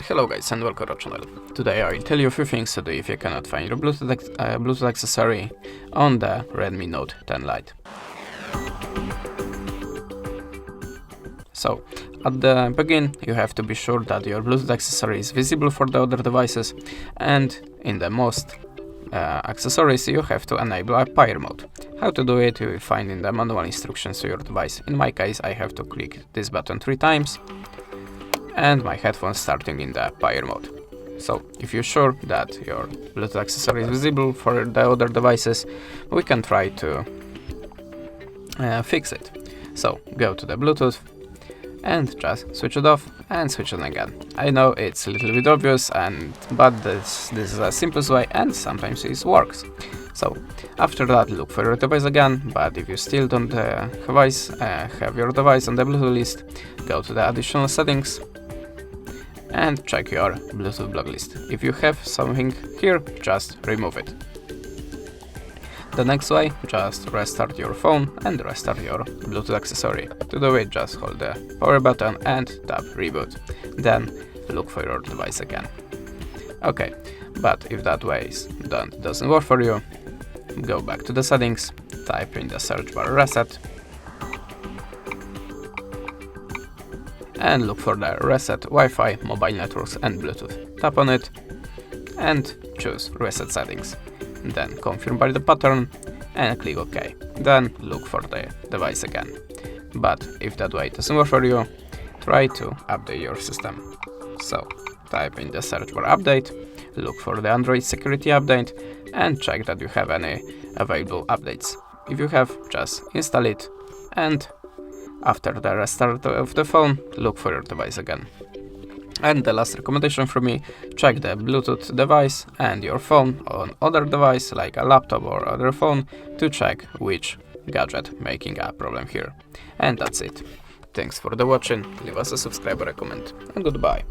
Hello guys and welcome to our channel. Today I will tell you a few things to do if you cannot find your Bluetooth accessory on the Redmi Note 10 Lite. So, at the beginning you have to be sure that your Bluetooth accessory is visible for the other devices, and in the most accessories you have to enable a pair mode. How to do it you will find in the manual instructions to your device. In my case I have to click this button 3 times and my headphones starting in the pair mode. So if you're sure that your Bluetooth accessory is visible for the other devices, we can try to fix it. So go to the Bluetooth and just switch it off and switch it again. I know it's a little bit obvious, but this is the simplest way and sometimes it works. So after that look for your device again, but if you still don't have your device on the Bluetooth list, go to the additional settings and check your Bluetooth block list. If you have something here, just remove it. The next way, just restart your phone and restart your Bluetooth accessory. To do it, just hold the power button and tap reboot. Then look for your device again. Okay, but if that way doesn't work for you, go back to the settings, type in the search bar reset, and look for the Reset Wi-Fi, Mobile Networks and Bluetooth. Tap on it and choose Reset Settings. Then confirm by the pattern and click OK. Then look for the device again. But if that way doesn't work for you, try to update your system. So type in the search bar update, look for the Android security update and check that you have any available updates. If you have, just install it, and after the restart of the phone, look for your device again. And the last recommendation from me, check the Bluetooth device and your phone on other device like a laptop or other phone to check which gadget making a problem here. And that's it. Thanks for the watching, leave us a subscribe or a comment, and goodbye.